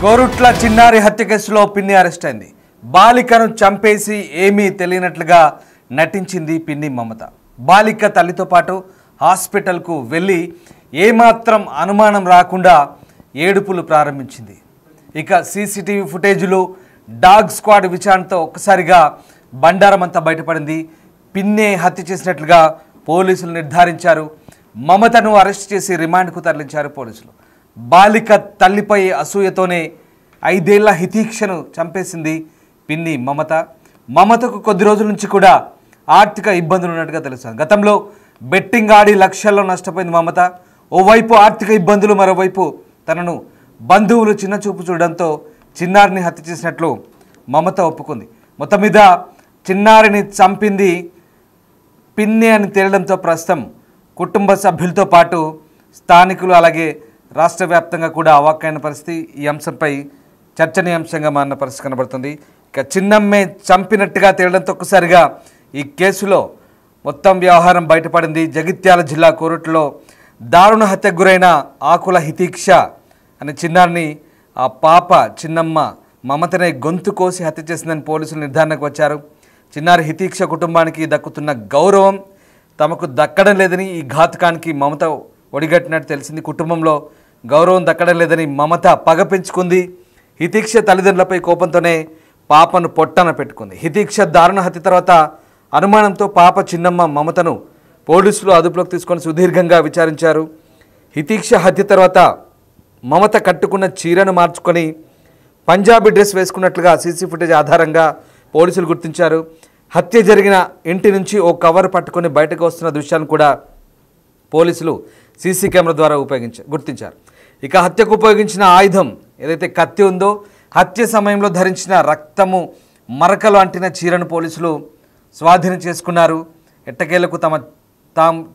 కోరుట్ల చిన్నారి హత్య కేసులో పిన్ని అరెస్ట్ అయింది. బాలికను చంపేసి ఏమీ తెలియనట్లుగా నటించింది పిన్ని మమత. బాలిక తల్లితో పాటు హాస్పిటల్కు వెళ్ళి ఏమాత్రం అనుమానం రాకుండా ఏడుపులు ప్రారంభించింది. ఇక సీసీటీవీ ఫుటేజీలు, డాగ్ స్క్వాడ్ విచారణతో ఒక్కసారిగా బండారమంతా బయటపడింది. పిన్నే హత్య చేసినట్లుగా పోలీసులు నిర్ధారించారు. మమతను అరెస్ట్ చేసి రిమాండ్కు తరలించారు పోలీసులు. బాలిక తల్లిపై అసూయతోనే 5 ఏళ్ల హితీక్షను చంపేసింది పిన్ని మమత. మమతకు కొద్ది రోజుల నుంచి కూడా ఆర్థిక ఇబ్బందులు ఉన్నట్టుగా తెలుస్తుంది. గతంలో బెట్టింగ్ ఆడి లక్షల్లో నష్టపోయింది మమత. ఓవైపు ఆర్థిక ఇబ్బందులు, మరోవైపు తనను బంధువులు చిన్నచూపు చూడడంతో చిన్నారిని హత్య చేసినట్లు మమత ఒప్పుకుంది. మొత్తం మీద చిన్నారిని చంపింది పిన్ని అని తేలడంతో ప్రస్తుతం కుటుంబ సభ్యులతో పాటు స్థానికులు అలాగే రాష్ట్ర వ్యాప్తంగా కూడా అవాక్కైన పరిస్థితి. ఈ అంశంపై చర్చనీయాంశంగా మారిన పరిస్థితి కనబడుతుంది. ఇక చిన్నమ్మే చంపినట్టుగా తేలడంతో ఒక్కసారిగా ఈ కేసులో మొత్తం వ్యవహారం బయటపడింది. జగిత్యాల జిల్లా కోరుట్లలో దారుణ హత్యకు గురైన ఆకుల హితీక్ష అనే చిన్నారిని ఆ పాప చిన్నమ్మ మమతనే గొంతు కోసి హత్య చేసిందని పోలీసులు నిర్ధారణకు వచ్చారు. చిన్నారి హితీక్ష కుటుంబానికి దక్కుతున్న గౌరవం తమకు దక్కడం లేదని ఈ ఘాతకానికి మమత ఒడిగట్టినట్టు తెలిసింది. కుటుంబంలో గౌరవం దక్కడం లేదని మమత పగ పెంచుకుంది. హితీక్ష తల్లిదండ్రులపై కోపంతోనే పాపను పొట్టన పెట్టుకుంది. హితీక్ష దారుణ హత్య తర్వాత అనుమానంతో పాప చిన్నమ్మ మమతను పోలీసులు అదుపులోకి తీసుకొని సుదీర్ఘంగా విచారించారు. హితీక్ష హత్య తర్వాత మమత కట్టుకున్న చీరను మార్చుకొని పంజాబీ డ్రెస్ వేసుకున్నట్లుగా సీసీ ఫుటేజ్ ఆధారంగా పోలీసులు గుర్తించారు. హత్య జరిగిన ఇంటి నుంచి ఓ కవర్ పట్టుకొని బయటకు వస్తున్న దృశ్యాన్ని కూడా పోలీసులు సీసీ కెమెరా ద్వారా గుర్తించారు. ఇక హత్యకు ఉపయోగించిన ఆయుధం ఏదైతే కత్తి ఉందో, హత్య సమయంలో ధరించిన రక్తము మరకలు అంటిన చీరను పోలీసులు స్వాధీనం చేసుకున్నారు. ఎట్టకేలకు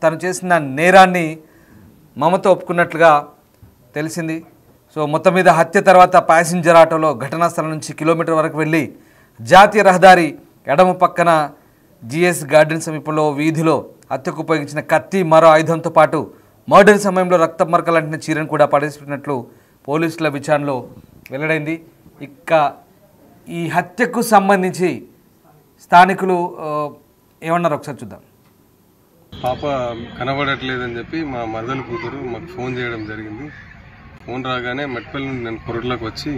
తను చేసిన నేరాన్ని మమత ఒప్పుకున్నట్లుగా తెలిసింది. సో మొత్తం మీద హత్య తర్వాత ప్యాసింజర్ ఆటోలో ఘటనా స్థలం నుంచి కిలోమీటర్ వరకు వెళ్ళి జాతీయ రహదారి ఎడమ పక్కన జిఎస్ గార్డెన్ సమీపంలో వీధిలో హత్యకు ఉపయోగించిన కత్తి, మరో ఆయుధంతో పాటు మర్డర్ సమయంలో రక్త మరకలు అంటిన చీరను కూడా పడేసినట్లు పోలీసుల విచారణలో వెల్లడైంది. ఇక ఈ హత్యకు సంబంధించి స్థానికులు ఏమన్నారు ఒకసారి చూద్దాం. పాప కనబడట్లేదని చెప్పి మా మరదలు కూతురు మాకు ఫోన్ చేయడం జరిగింది. ఫోన్ రాగానే మెట్పల్లి నుండి నేను కొరట్లోకి వచ్చి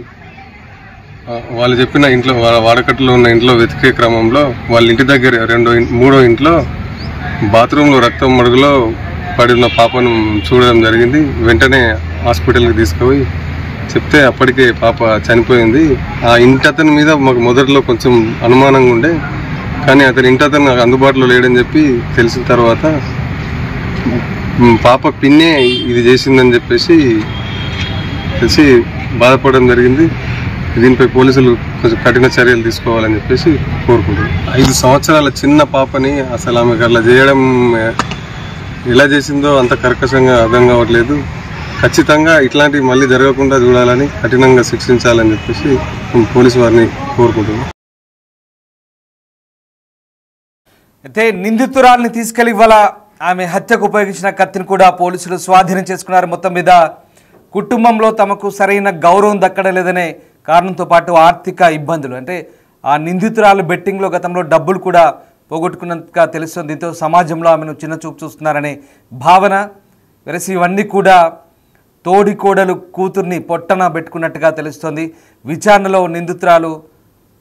వాళ్ళు చెప్పిన ఇంట్లో వాడకట్టులో ఉన్న ఇంట్లో వెతికే క్రమంలో వాళ్ళ ఇంటి దగ్గర మూడో ఇంట్లో బాత్రూంలో రక్తం మడుగులో పడిన పాపను చూడడం జరిగింది. వెంటనే హాస్పిటల్కి తీసుకుపోయి చెప్తే అప్పటికే పాప చనిపోయింది. ఆ ఇంటి అతని మీద మాకు మొదట్లో కొంచెం అనుమానంగా ఉండే, కానీ అతని ఇంటి అతను నాకు అందుబాటులో లేడని చెప్పి తెలిసిన తర్వాత పాప పిన్నే ఇది చేసిందని చెప్పేసి తెలిసి బాధపడడం జరిగింది. దీనిపై పోలీసులు కొంచెం కఠిన చర్యలు తీసుకోవాలని చెప్పేసి కోరుకుంటున్నాం. 5 సంవత్సరాల చిన్న పాపని అసలు ఆమెకు అట్లా చేయడం ఎలా చేసిందో అంత కర్కశంగా అర్థం కావట్లేదు. ఖచ్చితంగా ఇట్లాంటివి మళ్ళీ జరగకుండా చూడాలని, కఠినంగా శిక్షించాలని చెప్పేసి పోలీసు వారిని కోరుకుంటున్నాం. అయితే నిందితురాల్ని తీసుకెళ్లి ఇవాళ ఆమె హత్యకు ఉపయోగించిన కత్తిని కూడా పోలీసులు స్వాధీనం చేసుకున్నారు. మొత్తం మీద కుటుంబంలో తమకు సరైన గౌరవం దక్కడం లేదనే కారణంతో పాటు ఆర్థిక ఇబ్బందులు, అంటే ఆ నిందితురాలు బెట్టింగ్లో గతంలో డబ్బులు కూడా పోగొట్టుకున్నట్టుగా తెలుస్తుంది. దీంతో సమాజంలో ఆమెను చిన్న చూపు చూస్తున్నారనే భావన వెరసి ఇవన్నీ కూడా తోడికోడలు కూతుర్ని పొట్టన పెట్టుకున్నట్టుగా తెలుస్తోంది. విచారణలో నిందితురాలు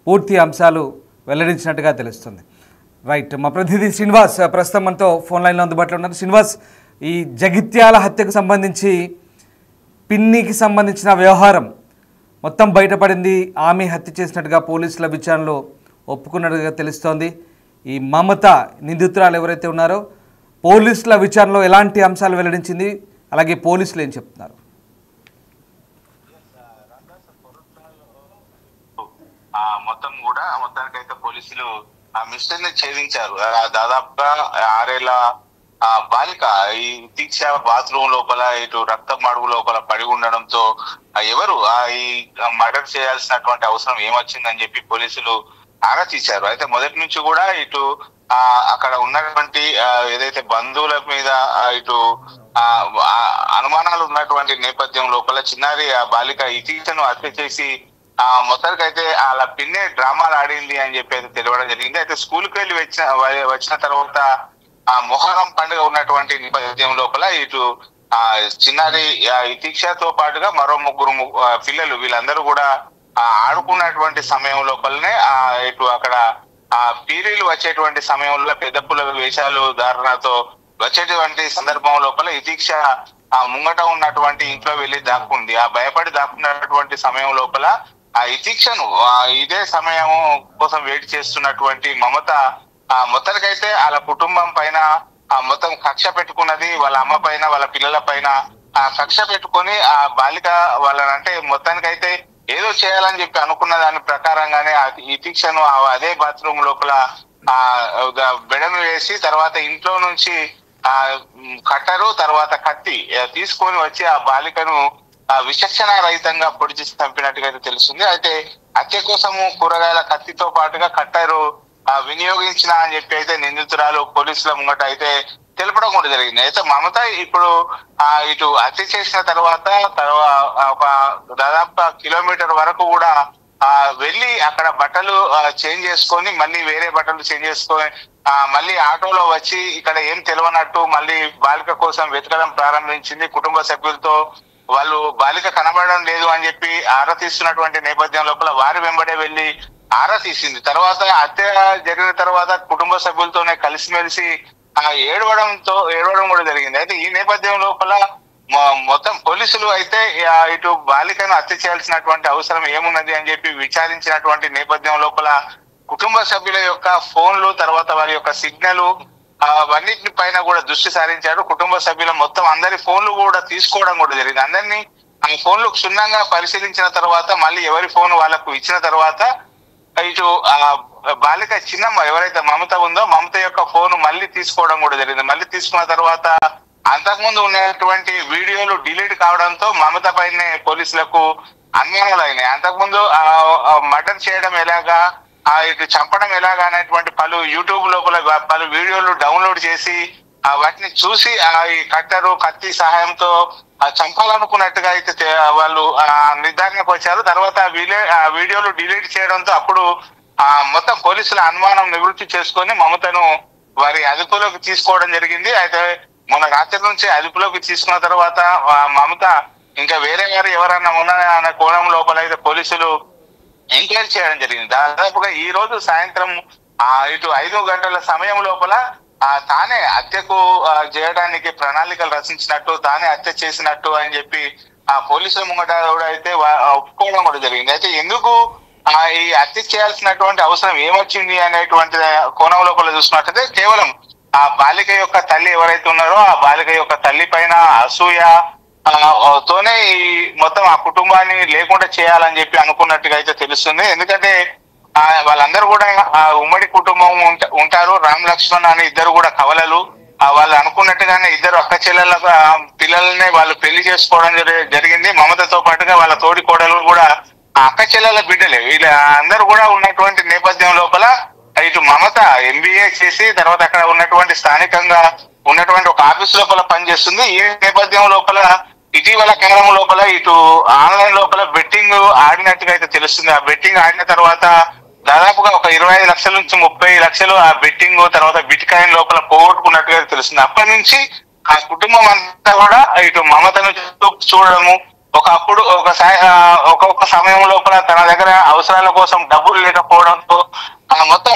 పూర్తి అంశాలు వెల్లడించినట్టుగా తెలుస్తుంది. రైట్, మా ప్రతినిధి శ్రీనివాస్ ప్రస్తుతం మనతో ఫోన్ లైన్లో అందుబాటులో ఉన్నారు. శ్రీనివాస్, ఈ జగిత్యాల హత్యకు సంబంధించి పిన్నికి సంబంధించిన వ్యవహారం మొత్తం బయటపడింది. ఆమె హత్య చేసినట్టుగా పోలీసుల విచారణలో ఒప్పుకున్నట్టుగా తెలుస్తోంది. ఈ మమత నిందితురాలు ఎవరైతే ఉన్నారో పోలీసుల విచారణలో ఎలాంటి అంశాలు వెల్లడించింది, అలాగే పోలీసులు ఏం చెప్తున్నారు? మొత్తానికైతే పోలీసులు ఆ మిస్టర్ ని ఛేదించారు. దాదాపుగా 6 ఏళ్ల బాలిక ఈ దీక్ష బాత్రూమ్ లోపల ఇటు రక్తం మడుగు లోపల పడి ఉండడంతో ఎవరు ఈ మర్డర్ చేయాల్సినటువంటి అవసరం ఏమొచ్చిందని చెప్పి పోలీసులు ఆరా తీశారు. అయితే మొదటి నుంచి కూడా ఇటు అక్కడ ఉన్నటువంటి ఏదైతే బంధువుల మీద ఇటు అనుమానాలు ఉన్నటువంటి నేపథ్యం లోపల చిన్నారి ఆ బాలిక ఇతీతను హత్య చేసి మొత్తానికైతే అలా పిన్నే డ్రామాలు ఆడింది అని చెప్పి అయితే తెలియడం జరిగింది. అయితే స్కూల్కి వెళ్ళి వచ్చిన తర్వాత మొహరం పండుగ ఉన్నటువంటి నేపథ్యం లోపల ఇటు చిన్నారి ఇతీక్షతో పాటుగా మరో 3 పిల్లలు వీళ్ళందరూ కూడా ఆడుకున్నటువంటి సమయం లోపలనే ఇటు అక్కడ పీరీలు వచ్చేటువంటి సమయంలో పెద్ద పుల్ల వేషాలు ధారణతో వచ్చేటువంటి సందర్భం లోపల ఇతీక్ష ముంగట ఉన్నటువంటి ఇంట్లో వెళ్ళి దాక్కుంది. భయపడి దాక్కున్నటువంటి సమయం లోపల ఇతీక్షను ఇదే సమయం కోసం వెయిట్ చేస్తున్నటువంటి మమత మొత్తానికైతే వాళ్ళ కుటుంబం పైన మొత్తం కక్ష పెట్టుకున్నది. వాళ్ళ అమ్మ పైన వాళ్ళ పిల్లల పైన కక్ష పెట్టుకొని బాలిక వాళ్ళనంటే మొత్తానికైతే ఏదో చేయాలని చెప్పి అనుకున్న దాని ప్రకారంగానే ఇతీక్షను అదే బాత్రూమ్ లోపల బెడను వేసి తర్వాత ఇంట్లో నుంచి కట్టరు తర్వాత కత్తి తీసుకొని వచ్చి ఆ బాలికను విచక్షణ రహితంగా పొడిచి చంపినట్టుగా అయితే తెలుస్తుంది. అయితే హత్య కోసము కూరగాయల కత్తితో పాటుగా కట్టరు వినియోగించిన అని చెప్పి అయితే నిందితురాలు పోలీసుల ముంగట అయితే తెలపడం కూడా జరిగింది. అయితే మమత ఇప్పుడు ఇటు హత్య చేసిన తర్వాత ఒక దాదాపు కిలోమీటర్ వరకు కూడా వెళ్ళి అక్కడ బట్టలు చేంజ్ చేసుకొని మళ్ళీ వేరే బట్టలు చేంజ్ చేసుకొని మళ్ళీ ఆటోలో వచ్చి ఇక్కడ ఏం తెలియనట్టు మళ్ళీ బాలిక కోసం వెతకడం ప్రారంభించింది. కుటుంబ సభ్యులతో వాళ్ళు బాలిక కనబడడం లేదు అని చెప్పి ఆరా తీస్తున్నటువంటి నేపథ్యం లోపల వారి వెంబడే వెళ్ళి ఆరా తీసింది. తర్వాత హత్య జరిగిన తర్వాత కుటుంబ సభ్యులతోనే కలిసిమెలిసి ఏడవడం కూడా జరిగింది. అయితే ఈ నేపథ్యం లోపల మొత్తం పోలీసులు అయితే ఇటు బాలికను హత్య చేయాల్సినటువంటి అవసరం ఏమున్నది అని చెప్పి విచారించినటువంటి నేపథ్యం లోపల కుటుంబ సభ్యుల యొక్క ఫోన్లు తర్వాత వారి యొక్క సిగ్నల్ అవన్నిటి పైన కూడా దృష్టి సారించారు. కుటుంబ సభ్యుల మొత్తం అందరి ఫోన్లు కూడా తీసుకోవడం కూడా జరిగింది. అందరినీ ఆ ఫోన్లు క్షుణ్ణంగా పరిశీలించిన తర్వాత మళ్ళీ ఎవరి ఫోన్ వాళ్ళకు ఇచ్చిన తర్వాత ఇటు బాలిక చిన్నమ్మ ఎవరైతే మమత ఉందో మమత యొక్క ఫోన్ మళ్ళీ తీసుకోవడం కూడా జరిగింది. మళ్ళీ తీసుకున్న తర్వాత అంతకుముందు ఉన్నటువంటి వీడియోలు డిలీట్ కావడంతో మమత పైనే పోలీసులకు అనుమానాలు అయినాయి. అంతకుముందు మర్డర్ చేయడం ఎలాగా ఇటు చంపడం ఎలాగా అనేటువంటి పలు యూట్యూబ్ లోపల పలు వీడియోలు డౌన్లోడ్ చేసి వాటిని చూసి ఈ కట్టరు కత్తి సహాయంతో చంపాలనుకున్నట్టుగా అయితే వాళ్ళు నిర్ధారణకు వచ్చారు. తర్వాత వీడియోలు డిలీట్ చేయడంతో అప్పుడు మొత్తం పోలీసుల అనుమానం నివృత్తి చేసుకొని మమతను వారి అదుపులోకి తీసుకోవడం జరిగింది. అయితే మొన్న రాత్రి నుంచి అదుపులోకి తీసుకున్న తర్వాత మమత ఇంకా వేరే వారు ఎవరన్నా ఉన్నారా అనే కోణం లోపల అయితే పోలీసులు ఎంక్వైరీ చేయడం జరిగింది. దాదాపుగా ఈ రోజు సాయంత్రం ఇటు 5 గంటల సమయం లోపల తానే హత్యకు చేయడానికి ప్రణాళికలు రచించినట్టు తానే హత్య చేసినట్టు అని చెప్పి పోలీసుల ముంగట కూడా అయితే ఒప్పుకోవడం కూడా జరిగింది. అయితే ఎందుకు ఈ హత్య చేయాల్సినటువంటి అవసరం ఏమొచ్చింది అనేటువంటి కోణం లోపల చూసినట్టయితే కేవలం ఆ బాలిక యొక్క తల్లి ఎవరైతే ఉన్నారో ఆ బాలిక యొక్క తల్లి పైన అసూయ తోనే ఈ మొత్తం ఆ కుటుంబాన్ని లేకుండా చేయాలని చెప్పి అనుకున్నట్టుగా అయితే తెలుస్తుంది. ఎందుకంటే వాళ్ళందరూ కూడా ఉమ్మడి కుటుంబం ఉంటారు. రామ్ లక్ష్మణ్ అనే ఇద్దరు కూడా కవలలు. వాళ్ళు అనుకున్నట్టుగానే ఇద్దరు అక్క చెల్లెల పిల్లల్ని వాళ్ళు పెళ్లి చేసుకోవడం జరిగింది. మమతతో పాటుగా వాళ్ళ తోడి కోడలు కూడా అక్క చెల్లెల బిడ్డలే. వీళ్ళ అందరూ కూడా ఉన్నటువంటి నేపథ్యం లోపల ఇటు మమత MBA చేసి తర్వాత అక్కడ ఉన్నటువంటి స్థానికంగా ఉన్నటువంటి ఒక ఆఫీస్ లోపల పనిచేస్తుంది. ఈ నేపథ్యం లోపల ఇటీవల కాలం లోపల ఇటు ఆన్లైన్ లోపల బెట్టింగ్ ఆడినట్టుగా అయితే తెలుస్తుంది. ఆ బెట్టింగ్ ఆడిన తర్వాత దాదాపుగా ఒక 25 లక్షల నుంచి 30 లక్షలు ఆ బెట్టింగ్ తర్వాత బిట్ కాయిన్ లోపల పోగొట్టుకున్నట్టుగా తెలుస్తుంది. అప్పటి నుంచి ఆ కుటుంబం అంతా కూడా ఇటు మమతను చూడడము, ఒకప్పుడు ఒక్కొక్క సమయం లోపల తన దగ్గర అవసరాల కోసం డబ్బులు లేకపోవడంతో మొత్తం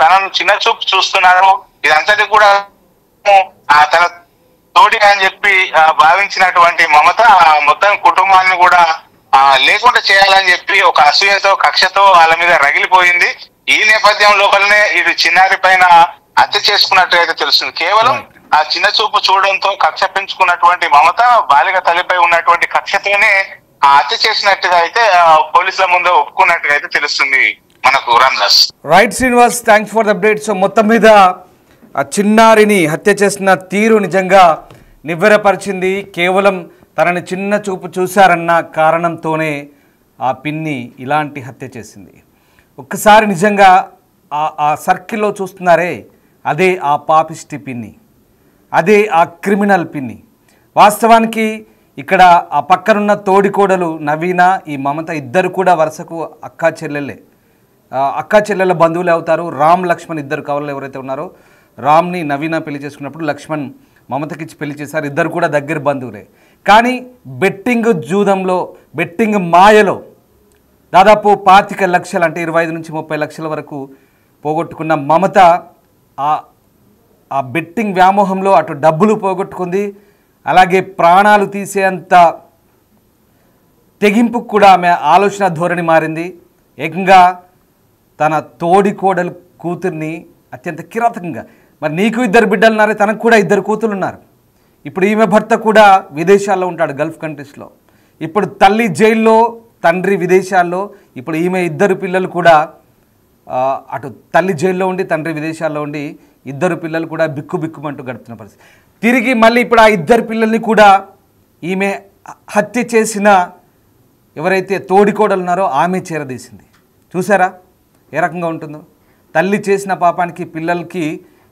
తనను చిన్న చూపు చూస్తున్నారు. ఇదంతటి కూడా తన తోడి అని చెప్పి భావించినటువంటి మమత మొత్తం కుటుంబాన్ని కూడా లేకుండా చేయాలని చెప్పి ఒక అసూయతో కక్షతో వాళ్ళ మీద రగిలిపోయింది. ఈ నేపథ్యం లోపలనే ఇది చిన్నారి పైన హత్య చేసుకున్నట్టుగా తెలుస్తుంది. కేవలం ఆ చిన్న చూపు చూడడంతో కక్ష పెంచుకున్నటువంటి మమత బాలిక తల్లిపై ఉన్నటువంటి కక్షతోనే హత్య చేసినట్టుగా అయితే పోలీసుల ముందు ఒప్పుకున్నట్టుగా అయితే తెలుస్తుంది మనకు. Ramdas right Srinivas, thanks for the update. So మొత్తం మీద ఆ చిన్నారిని హత్య చేసిన తీరు నిజంగా నివ్వెరపరిచింది. కేవలం తనని చిన్న చూపు చూశారన్న కారణంతోనే ఆ పిన్ని ఇలాంటి హత్య చేసింది. ఒక్కసారి నిజంగా ఆ సర్కిల్లో చూస్తున్నారే అదే ఆ పాపిష్టి పిన్ని, అదే ఆ క్రిమినల్ పిన్ని. వాస్తవానికి ఇక్కడ ఆ పక్కనున్న తోడికోడలు నవీన, ఈ మమత ఇద్దరు కూడా వరుసకు అక్కా చెల్లెల బంధువులే అవుతారు. రామ్ లక్ష్మణ్ ఇద్దరు కవలలు ఎవరైతే ఉన్నారో, రామ్ని నవీన పెళ్లి చేసుకున్నప్పుడు లక్ష్మణ్ మమతకిచ్చి పెళ్లి చేశారు. ఇద్దరు కూడా దగ్గర బంధువులే. కానీ బెట్టింగ్ జూదంలో, బెట్టింగ్ మాయలో దాదాపు 25 లక్షలు అంటే 25 నుంచి 30 లక్షల వరకు పోగొట్టుకున్న మమత ఆ బెట్టింగ్ వ్యామోహంలో అటు డబ్బులు పోగొట్టుకుంది, అలాగే ప్రాణాలు తీసేంత తెగింపు కూడా ఆమె ఆలోచన ధోరణి మారింది. ఏకంగా తన తోడికోడలు కూతుర్ని అత్యంత కిరాతకంగా, మరి నీకు 2 బిడ్డలు ఉన్నారే, తనకు కూడా 2 కూతురు ఉన్నారు. ఇప్పుడు ఈమె భర్త కూడా విదేశాల్లో ఉంటాడు, గల్ఫ్ కంట్రీస్లో. ఇప్పుడు తల్లి జైల్లో, తండ్రి విదేశాల్లో. ఇప్పుడు ఈమె 2 పిల్లలు కూడా అటు తల్లి జైల్లో ఉండి, తండ్రి విదేశాల్లో ఉండి 2 పిల్లలు కూడా బిక్కుమంటూ గడుపుతున్న పరిస్థితి. తిరిగి మళ్ళీ ఇప్పుడు ఆ 2 పిల్లల్ని కూడా ఈమె హత్య చేసిన ఎవరైతే తోడికోడలు ఉన్నారో ఆమె చేరదీసింది. చూసారా ఏ రకంగా ఉంటుందో? తల్లి చేసిన పాపానికి పిల్లలకి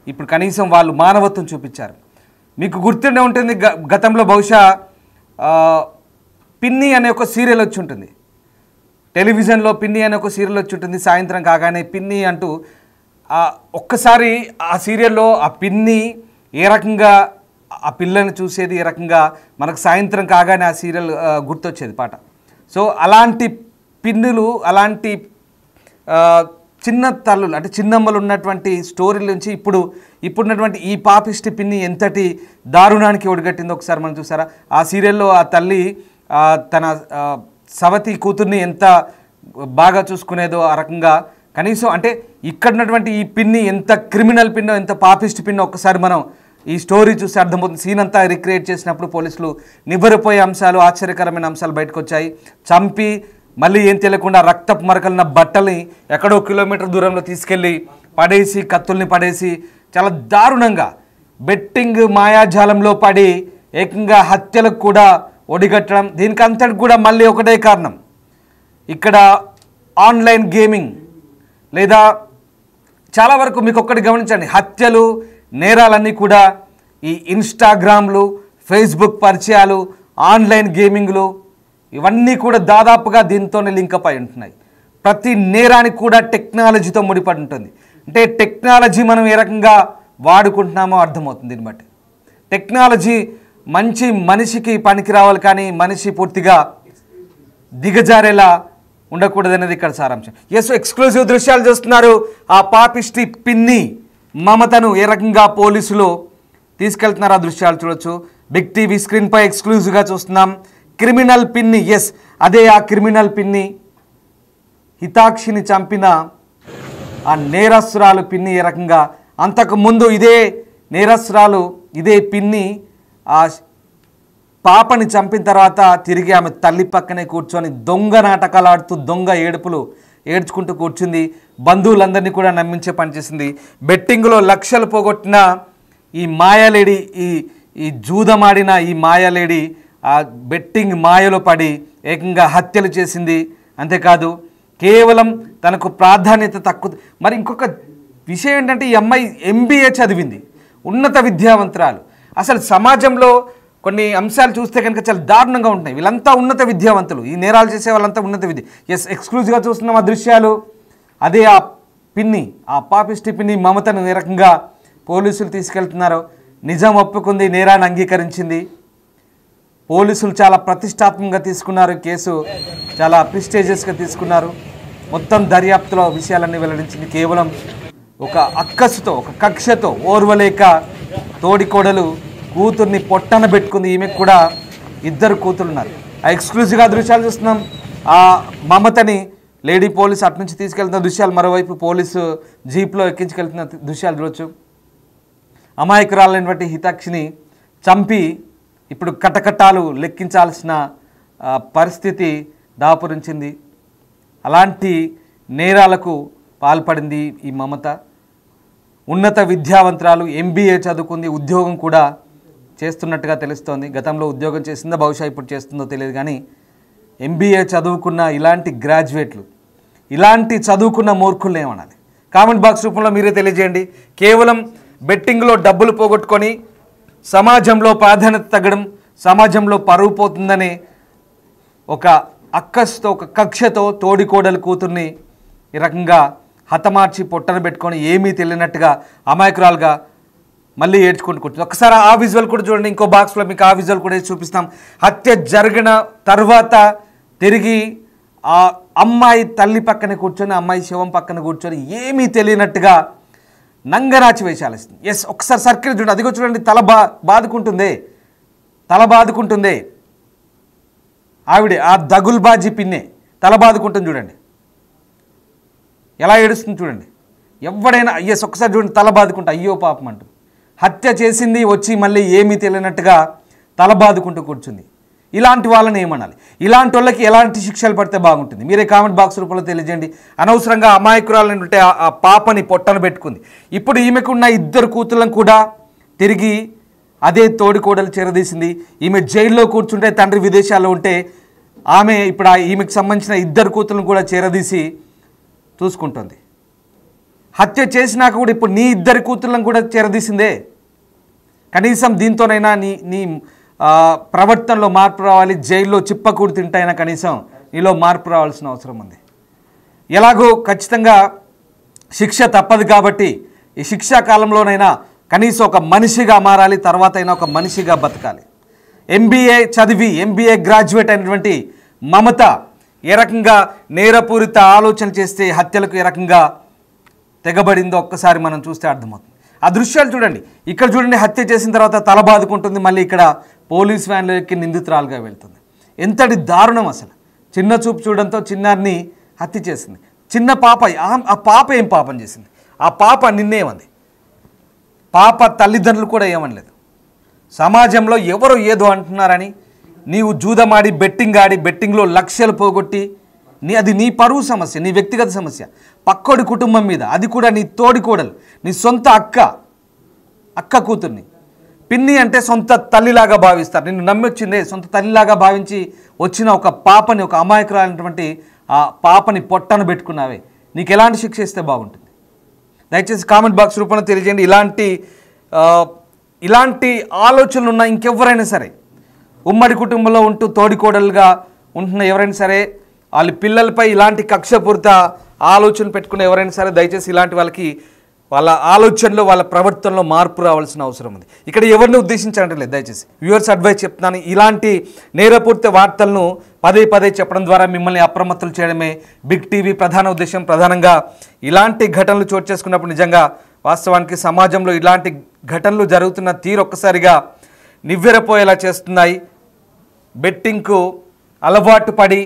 ఇప్పుడు కనీసం వాళ్ళు మానవత్వం చూపించారు. మీకు గుర్తుండే ఉంటుంది, గతంలో బహుశా పిన్ని అనే ఒక సీరియల్ వచ్చి ఉంటుంది, టెలివిజన్లో పిన్ని అనే ఒక సీరియల్ వచ్చి ఉంటుంది. సాయంత్రం కాగానే పిన్ని అంటూ ఒక్కసారి ఆ సీరియల్లో ఆ పిన్ని ఏ రకంగా ఆ పిల్లని చూసేది, ఏ రకంగా మనకు సాయంత్రం కాగానే ఆ సీరియల్ గుర్తొచ్చేది పాట. సో అలాంటి పిన్నులు, అలాంటి చిన్న తల్లులు అంటే చిన్నమ్మలు ఉన్నటువంటి స్టోరీల నుంచి ఇప్పుడున్నటువంటి ఈ పాపిష్టి పిన్ని ఎంతటి దారుణానికి ఒడిగట్టిందో ఒకసారి మనం చూసారా? ఆ సీరియల్లో ఆ తల్లి తన సవతి కూతుర్ని ఎంత బాగా చూసుకునేదో ఆ రకంగా. కనీసం అంటే ఇక్కడ ఉన్నటువంటి ఈ పిన్ని ఎంత క్రిమినల్ పిన్నో, ఎంత పాపిష్టి పిన్నో ఒక్కసారి మనం ఈ స్టోరీ చూసి అర్థమవుతుంది. సీన్ అంతా రిక్రియేట్ చేసినప్పుడు పోలీసులు నివ్వెరపోయే అంశాలు, ఆశ్చర్యకరమైన అంశాలు బయటకు వచ్చాయి. చంపి మళ్ళీ ఏం తెలియకుండా రక్తపు మరకలున్న బట్టల్ని ఎక్కడో కిలోమీటర్ దూరంలో తీసుకెళ్ళి పడేసి, కత్తుల్ని పడేసి చాలా దారుణంగా బెట్టింగ్ మాయాజాలంలో పడి ఏకంగా హత్యలకు కూడా ఒడిగట్టడం. దీనికి అంతటి కూడా మళ్ళీ ఒకటే కారణం, ఇక్కడ ఆన్లైన్ గేమింగ్ లేదా చాలా వరకు మీకు ఒక్కటి గమనించండి, హత్యలు, నేరాలన్నీ కూడా ఈ ఇన్స్టాగ్రామ్లు, ఫేస్బుక్ పరిచయాలు, ఆన్లైన్ గేమింగ్లు ఇవన్నీ కూడా దాదాపుగా దీంతోనే లింకప్ అయి ఉంటున్నాయి. ప్రతి నేరానికి కూడా టెక్నాలజీతో ముడిపడి ఉంటుంది. అంటే టెక్నాలజీ మనం ఏ రకంగా వాడుకుంటున్నామో అర్థమవుతుంది దీన్ని బట్టి. టెక్నాలజీ మంచి మనిషికి పనికి రావాలి, కానీ మనిషి పూర్తిగా దిగజారేలా ఉండకూడదనేది ఇక్కడ సారాంశం. ఎక్స్క్లూజివ్ దృశ్యాలు చూస్తున్నారు. ఆ పాపిష్టి పిన్ని మమతను ఏ రకంగా పోలీసులు తీసుకెళ్తున్నారు ఆ దృశ్యాలు చూడొచ్చు. బిగ్ టీవీ స్క్రీన్పై ఎక్స్క్లూజివ్గా చూస్తున్నాం. క్రిమినల్ పిన్ని, అదే ఆ క్రిమినల్ పిన్ని, హితాక్షిని చంపిన ఆ నేరస్తురాలు పిన్ని ఏ రకంగా. అంతకుముందు ఇదే నేరస్తురాలు, ఇదే పిన్ని ఆ పాపని చంపిన తర్వాత తిరిగి ఆమె తల్లి పక్కనే కూర్చొని దొంగ నాటకాలు ఆడుతూ, దొంగ ఏడ్చుకుంటూ కూర్చుంది. బంధువులందరినీ కూడా నమ్మించే పనిచేసింది. బెట్టింగ్లో లక్షలు పోగొట్టిన ఈ మాయాలేడి, ఈ జూదమాడిన ఈ మాయాలేడి ఆ బెట్టింగ్ మాయలో పడి ఏకంగా హత్యలు చేసింది. అంతేకాదు కేవలం తనకు ప్రాధాన్యత తక్కువ. మరి ఇంకొక విషయం ఏంటంటే, ఈ అమ్మాయి MBA చదివింది, ఉన్నత విద్యావంతురాలు. అసలు సమాజంలో కొన్ని అంశాలు చూస్తే కనుక చాలా దారుణంగా ఉంటాయి. వీళ్ళంతా ఉన్నత విద్యావంతులు, ఈ నేరాలు చేసే వాళ్ళంతా ఉన్నత విద్య. ఎక్స్క్లూజివ్గా చూస్తున్నాం ఆ దృశ్యాలు. అదే ఆ పిన్ని, ఆ పాపిష్టి పిన్ని మమతను ఏ రకంగా పోలీసులు తీసుకెళ్తున్నారో. నిజం ఒప్పుకుంది, నేరాన్ని అంగీకరించింది. పోలీసులు చాలా ప్రతిష్టాత్మకంగా తీసుకున్నారు కేసు, చాలా ప్రిస్టేజియస్గా తీసుకున్నారు. మొత్తం దర్యాప్తులో విషయాలన్నీ వెల్లడించింది. కేవలం ఒక అక్కసుతో, ఒక కక్షతో ఓర్వలేక తోడికోడలు కూతుర్ని పొట్టన పెట్టుకుంది. ఈమెకు కూడా 2 కూతురు ఉన్నారు. ఆ ఎక్స్క్లూజివ్గా దృశ్యాలు చూస్తున్నాం. ఆ మమతని లేడీ పోలీసు అటు నుంచి తీసుకెళ్తున్న దృశ్యాలు, మరోవైపు పోలీసు జీప్లో ఎక్కించుకెళ్తున్న దృశ్యాలు చూడొచ్చు. అమాయకురాలైనటువంటి హితాక్షిని చంపి ఇప్పుడు కటకటాలు లెక్కించాల్సిన పరిస్థితి దాపురించింది. అలాంటి నేరాలకు పాల్పడింది ఈ మమత. ఉన్నత విద్యావంతురాలు, MBA చదువుకుంది, ఉద్యోగం కూడా చేస్తున్నట్టుగా తెలుస్తోంది. గతంలో ఉద్యోగం చేసిందో బహుశా ఇప్పుడు చేస్తుందో తెలియదు, కానీ MBA చదువుకున్న ఇలాంటి గ్రాడ్యుయేట్లు, ఇలాంటి చదువుకున్న మూర్ఖులు ఏమనాలి? కామెంట్ బాక్స్ రూపంలో మీరే తెలియజేయండి. కేవలం బెట్టింగ్లో డబ్బులు పోగొట్టుకొని సమాజంలో ప్రాధాన్యత తగ్గడం, సమాజంలో పరువు పోతుందనే ఒక అక్కస్తో, ఒక కక్షతో తోడికోడలు కూతుర్ని ఈ రకంగా హతమార్చి పొట్టన పెట్టుకొని ఏమీ తెలియనట్టుగా అమాయకురాలుగా మళ్ళీ ఏడ్చుకుంటూ కూర్చుంది. ఒకసారి ఆ విజువల్ కూడా చూడండి. ఇంకో బాక్స్లో మీకు ఆ విజువల్ కూడా చూపిస్తాం. హత్య జరిగిన తర్వాత తిరిగి ఆ అమ్మాయి తల్లి పక్కన కూర్చొని, అమ్మాయి శవం పక్కన కూర్చొని ఏమీ తెలియనట్టుగా నంగరాచి వేషాలిస్తుంది. ఎస్, ఒకసారి సర్కిల్ చూడండి. అదిగో చూడండి, తల బాదుకుంటుంది ఆవిడే, ఆ దగుల్బాజీ పిన్నే తల బాదుకుంటుంది. చూడండి ఎలా ఏడుస్తుంది చూడండి. ఎవడైనా ఎస్, ఒకసారి చూడండి, తల బాదుకుంటూ అయ్యో పాపం అంటూ. హత్య చేసింది వచ్చి మళ్ళీ ఏమీ తెలియనట్టుగా తల బాదుకుంటూ కూర్చుంది. ఇలాంటి వాళ్ళని ఏమనాలి? ఇలాంటి వాళ్ళకి ఎలాంటి శిక్షలు పడితే బాగుంటుంది? మీరే కామెంట్ బాక్స్ రూపంలో తెలియజేయండి. అనవసరంగా అమాయకురాలని ఉంటే ఆ పాపని పొట్టన పెట్టుకుంది. ఇప్పుడు ఈమెకున్న 2 కూతుళ్ళను కూడా తిరిగి అదే తోడికోడలు చేరదీసింది. ఈమె జైల్లో కూర్చుంటే, తండ్రి విదేశాల్లో ఉంటే, ఆమె ఇప్పుడు ఈమెకు సంబంధించిన 2 కూతుళ్ళను కూడా చేరదీసి చూసుకుంటుంది. హత్య చేసినాక కూడా ఇప్పుడు నీ 2 కూతుళ్ళను కూడా చేరదీసిందే. కనీసం దీంతోనైనా నీ ప్రవర్తనలో మార్పు రావాలి. జైల్లో చిప్పకూడు తింటైనా కనీసం నీలో మార్పు రావాల్సిన అవసరం ఉంది. ఎలాగో ఖచ్చితంగా శిక్ష తప్పదు కాబట్టి ఈ శిక్షా కాలంలోనైనా కనీసం ఒక మనిషిగా మారాలి, తర్వాత అయినా ఒక మనిషిగా బతకాలి. ఎంబీఏ చదివి ఎంబీఏ గ్రాడ్యుయేట్ అయినటువంటి మమత ఏ రకంగా నేరపూరిత ఆలోచన చేస్తే హత్యలకు ఏ రకంగా తెగబడిందో ఒక్కసారి మనం చూస్తే అర్థమవుతుంది. ఆ దృశ్యాలు చూడండి. ఇక్కడ చూడండి, హత్య చేసిన తర్వాత తల బాదుకుంటుంది, మళ్ళీ ఇక్కడ పోలీస్ వ్యాన్లో ఎక్కి నిందితురాలుగా వెళ్తుంది. ఎంతటి దారుణం అసలు. చిన్న చూపు చూడడంతో చిన్నారిని హత్య చేసింది. చిన్న పాప, ఆ పాప ఏం పాపం చేసింది? ఆ పాప నిన్నేమంది? పాప తల్లిదండ్రులు కూడా ఏమనలేదు. సమాజంలో ఎవరో ఏదో అంటున్నారని నీవు జూదమాడి బెట్టింగ్ ఆడి బెట్టింగ్లో లక్షలు పోగొట్టి అది నీ పరువు సమస్య, నీ వ్యక్తిగత సమస్య. పక్కోడి కుటుంబం మీద, అది కూడా నీ తోడికోడలు, నీ సొంత అక్క కూతుర్ని. పిన్ని అంటే సొంత తల్లిలాగా భావిస్తారు. నిన్ను నమ్మొచ్చిందే సొంత తల్లిలాగా భావించి వచ్చిన ఒక పాపని, ఒక అమాయకురాలైనటువంటి ఆ పాపని పొట్టన పెట్టుకున్నావే. నీకు ఎలాంటి శిక్ష ఇస్తే బాగుంటుంది? దయచేసి కామెంట్ బాక్స్ రూపంలో తెలియజేయండి. ఇలాంటి ఆలోచనలు ఉన్న ఇంకెవరైనా సరే, ఉమ్మడి కుటుంబంలో ఉంటూ తోడికోడలుగా ఉంటున్న ఎవరైనా సరే, వాళ్ళ పిల్లలపై ఇలాంటి కక్షపూరిత ఆలోచన పెట్టుకున్న ఎవరైనా సరే, దయచేసి ఇలాంటి వాళ్ళకి వాళ్ళ ఆలోచనలో, వాళ్ళ ప్రవర్తనలో మార్పు రావాల్సిన అవసరం ఉంది. ఇక్కడ ఎవరిని ఉద్దేశించట్లేదు, దయచేసి వ్యూవర్స్ అడ్వైస్ చెప్తున్నాను. ఇలాంటి నేరపూరిత వార్తలను పదే చెప్పడం ద్వారా మిమ్మల్ని అప్రమత్తులు చేయడమే బిగ్ టీవీ ప్రధాన ఉద్దేశం. ప్రధానంగా ఇలాంటి ఘటనలు చోటు చేసుకున్నప్పుడు నిజంగా వాస్తవానికి సమాజంలో ఇలాంటి ఘటనలు జరుగుతున్న తీరు ఒక్కసారిగా నివ్వెరపోయేలా చేస్తున్నాయి. బెట్టింగ్కు అలవాటు పడి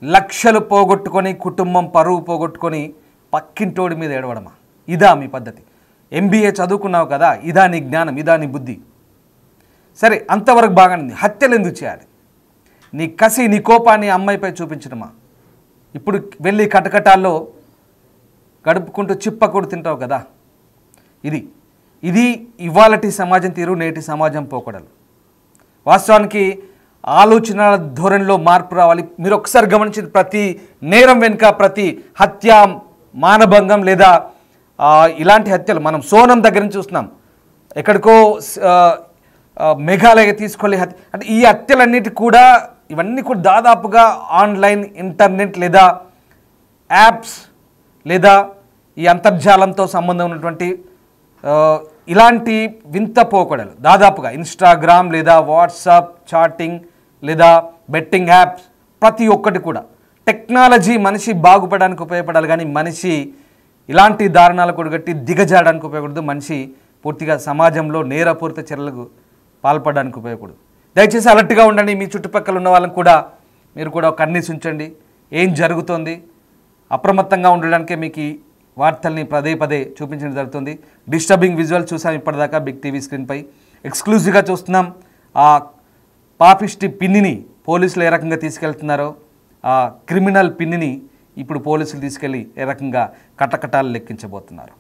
లక్షలు పోగొట్టుకొని, కుటుంబం పరువు పోగొట్టుకొని పక్కింటోడి మీద ఏడవడమా? ఇదా మీ పద్ధతి? ఎంబీఏ చదువుకున్నావు కదా, ఇదా నీ జ్ఞానం, ఇదా నీ బుద్ధి? సరే, అంతవరకు బాగానే ఉంది. హత్యలు ఎందుకు చేయాలి? నీ కసి, నీ కోపాన్ని అమ్మాయిపై చూపించడమా? ఇప్పుడు వెళ్ళి కటకటాల్లో గడుపుకుంటూ చిప్పకూడు తింటావు కదా. ఇది ఇవాళటి సమాజం తీరు, నేటి సమాజం పోకడలు. వాస్తవానికి ఆలోచన ధోరణిలో మార్పు రావాలి. మీరు ఒకసారి గమనించి, ప్రతి నేరం వెనుక, ప్రతి హత్య, మానభంగం లేదా ఇలాంటి హత్యలు మనం సోనం దగ్గర నుంచి చూస్తున్నాం. ఎక్కడికో మేఘాలయ తీసుకెళ్ళి హత్య, అంటే ఈ హత్యలన్నిటి కూడా, ఇవన్నీ కూడా దాదాపుగా ఆన్లైన్, ఇంటర్నెట్ లేదా యాప్స్ లేదా ఈ అంతర్జాలంతో సంబంధం ఉన్నటువంటి ఇలాంటి వింత పోకడలు. దాదాపుగా ఇన్స్టాగ్రామ్ లేదా వాట్సాప్ చాటింగ్ లేదా బెట్టింగ్ యాప్స్, ప్రతి ఒక్కటి కూడా టెక్నాలజీ మనిషి బాగుపడడానికి ఉపయోగపడాలి, కానీ మనిషి ఇలాంటి దారుణాలు కొడగట్టి దిగజాడడానికి ఉపయోగపడదు. మనిషి పూర్తిగా సమాజంలో నేరపూరిత చర్యలకు పాల్పడడానికి ఉపయోగపడదు. దయచేసి అలర్ట్గా ఉండండి. మీ చుట్టుపక్కల ఉన్న వాళ్ళని కూడా మీరు కూడా కన్నీసి ఉంచండి. ఏం జరుగుతుంది, అప్రమత్తంగా ఉండడానికే మీకు ఈ వార్తల్ని పదే చూపించడం జరుగుతుంది. డిస్టర్బింగ్ విజువల్ చూసాం ఇప్పటిదాకా బిగ్ టీవీ స్క్రీన్పై. ఎక్స్క్లూజివ్గా చూస్తున్నాం ఆ పాపిష్టి పిన్నిని పోలీసులు ఏ రకంగా తీసుకెళ్తున్నారో, ఆ క్రిమినల్ పిన్నిని ఇప్పుడు పోలీసులు తీసుకెళ్ళి ఏ రకంగా కటకటాలు లెక్కించబోతున్నారు.